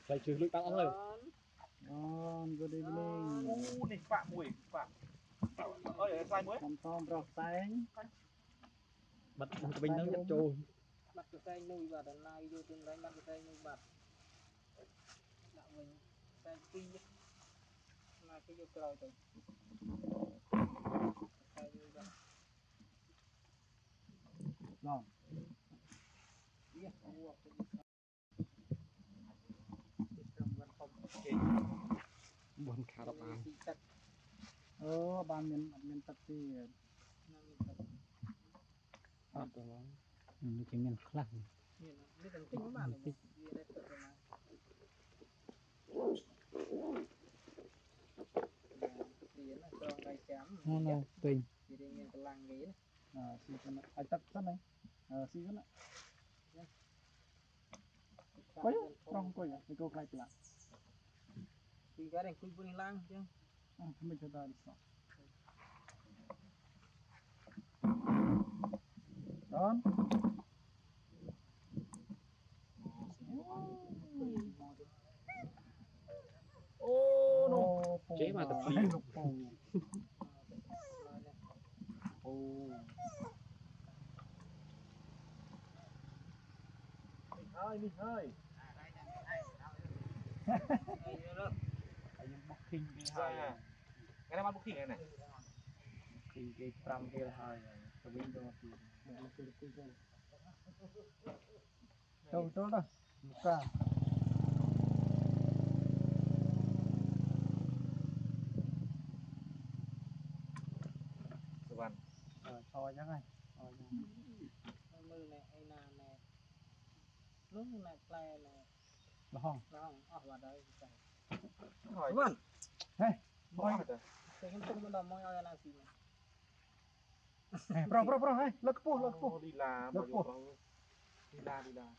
Lại chưa lưỡi băng rồi. Good evening. Này phạm mùi phạm. Ơi sai mới. Tom rọc sáng. Bật bình nó nhất trôi. Bắt cái tay nuôi vào đằng này vô tương đánh bắt cái tay nuôi bạc đạo mình tay phi mà cái vô còi rồi tay nuôi bạc Rồi. mua Buồn khá độc an. Ban miền Tây thì nó chỉ miền khác. cái tầng tinh các bạn này gì đây tự rồi này thì nó cho ngay chém Nó tùy. thì đi miền làng ghế này Xí cái này. Ai tắt sẵn này. Xí cái này. Quay không quay cái câu khai lại. thì cái này quy bên lang chứ Mình cho ta đi xong. Đón. Chế mà tập phí. Mình ơi. Anh booking đi Hai. Cái này ăn booking này này. thì cái pram kia hai cái window thì đâu đó cả Vâng. thôi nhá này mưa này ai nà này lúc này play này nó hỏng vào đây Hỏi. vâng hey Hỏi thì không tung đầm môi ai là gì hey bro hey lật po đi là bao nhiêu bro. Đi là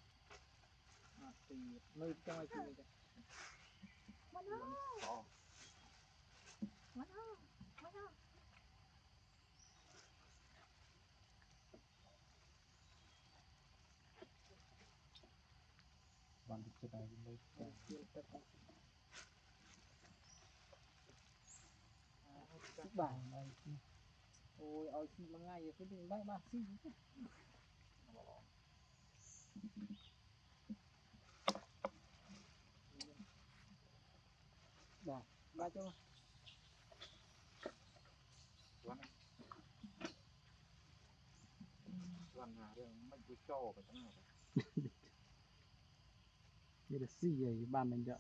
thì mưa trong ai chịu vậy bạn sẽ đây mới bài ôi ôi xí mà ngay cái gì ba xí ba ba cho Vâng à, mình cứ cho vậy thế nào. đây là gì vậy bạn mình đợi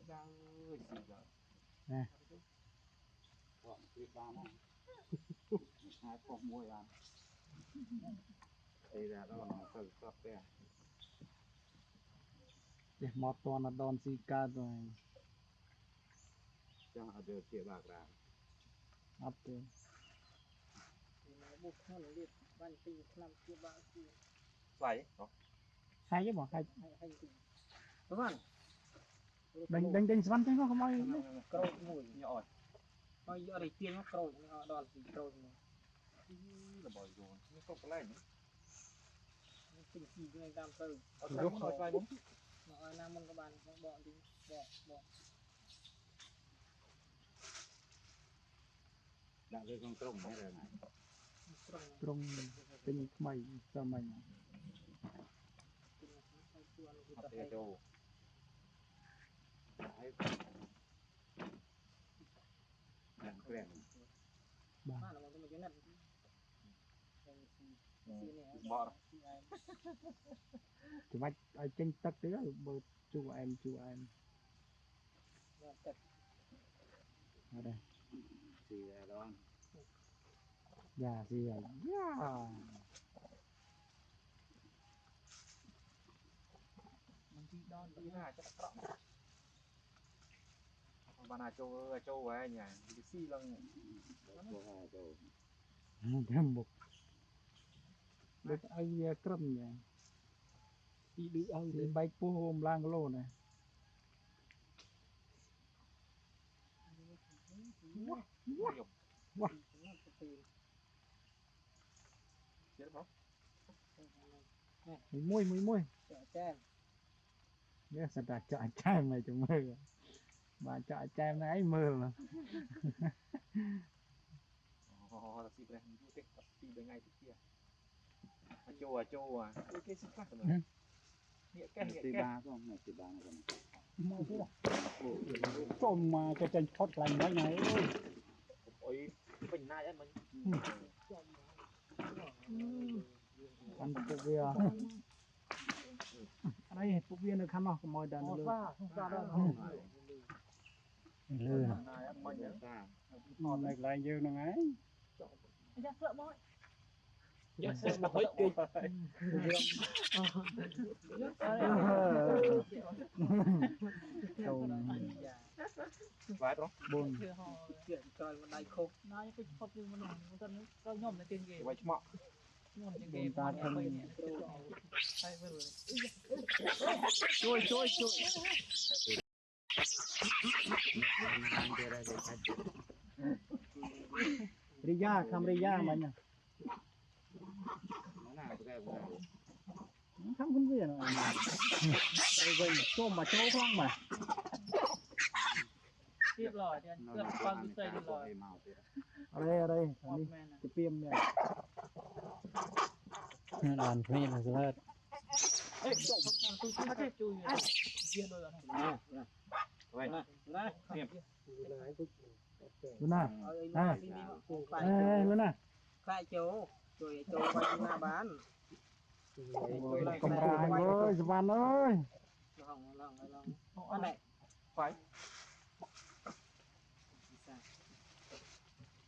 Đang ơi gì vậy? nè Vâng, clip ba này. Hai cọc môi à. Đây là đó là từ cặp đây. để một tuần là đòn Zika rồi Cho họ được chia bạc ra. up there buộc nó liệt ban tinh năm kia ba kia Vậy đó. hay chứ bỏ hay hay tinh đúng không đánh săn chứ không ai câu mùi Nhỏ nói giờ đây tiên nó câu nó đòn gì câu là bồi rồi. Nhưng không có lên. tinh gì cái này làm từ Lúc nói sai đúng. nó nam môn các bạn bọn đi bọn Đã rơi con trông hay là này. trong tinh mày cho mình Học theo châu. Đấy. Đàn quen. ba là một cái này Bỏ. chúng mày ai tranh tắc đấy là chú em ở đây Thì là đó. dạ gì vậy đi đòn Đi là cho nó bạn nào châu với nhà đi xi lăng châu thêm một được ai cơm nhỉ đi đưa ơi đi bay pu hôm lang lô này mùi nhớ sao ta chọn trai mày chúng mơ bà chọn trai này mơ mà là xịt này du tết xịt bên ngay trước kia châu cái xịt khác rồi nghĩa Tí ba không này tí ba này trộm mà cho chân thoát lành mấy ngày ơi ôi bình nay mình ăn phục bia đây phục bia được khăn nào mồi đàn lừa lừa này lại như nó ấy dạ sẽ nói kì vài đó buồn chuyện trời mà đầy khô nói cái khóc như mình dân có nhom là tiền gì vài chmọ nhom những cái ta không chui Ria kam Ria mà nhỉ không không gì nữa đây quên tôm mà chỗ khoang mà tiếp rồi thì cứ con cứ xây đi rồi ở đây cái phim này đàn phim là rất tôi không thể chui viên rồi vậy luôn à luôn à khai chỗ rồi chỗ quanh nhà bán cầm ra anh ơi Văn ơi con này phải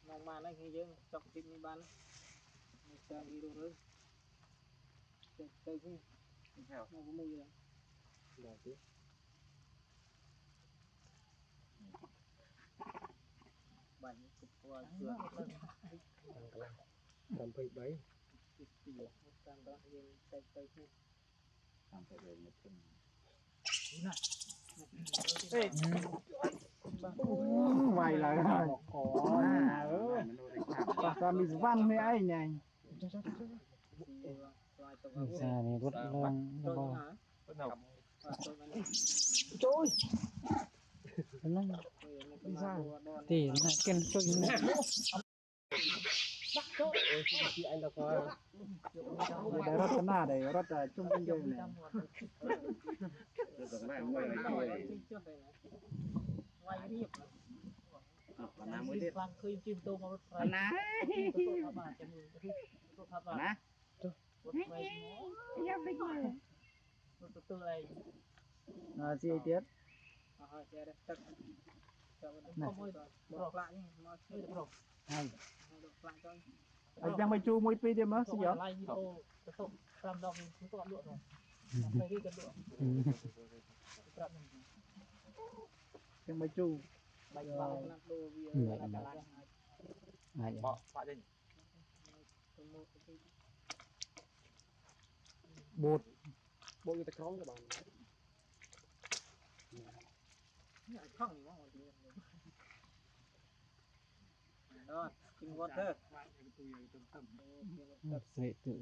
mong mà nó khi dương trong phim đi bán xem đi đâu nữa cây cũng nó có mùi rồi bảy cục qua sườn làm phải đấy tam đó dương cây cũng làm phải được một chân vậy là rồi ta mi Văn với ai nhỉ xa này rất long bắt đầu trôi thì nó ken trôi chị anh là có để rất là để rất là chung quanh đây này ngoài riệp Nam mới biết vang khơi chim tôm nó phải Ná thắp bà cho người thắp bà Ná từ từ này gì tiết không ơi bỏ lại đi mà chơi được rồi lại cho anh đang mày chu mũi pi đi mà gì vậy lại như tô tô làm đồng chúng tôi lựa rồi phải đi cần lựa đang mày chu bạch vào làm đồ vì bỏ phải đi bột bộ người ta có các bạn không thì mong đó kinh water sệ tự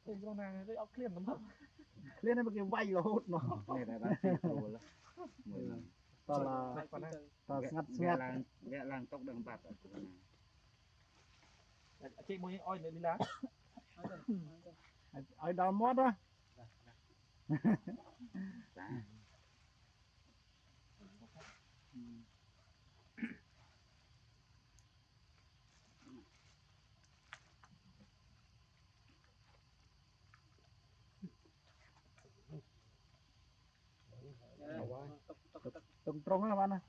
từ con này với ốc liềm lắm không lên đây một cái vay là hốt nó này là bán phi đồ là ta là ta ghé làng tóc đường bạc ở chỗ này chị mua oi này đi lá ở đó mót đó tùng trung là bạn à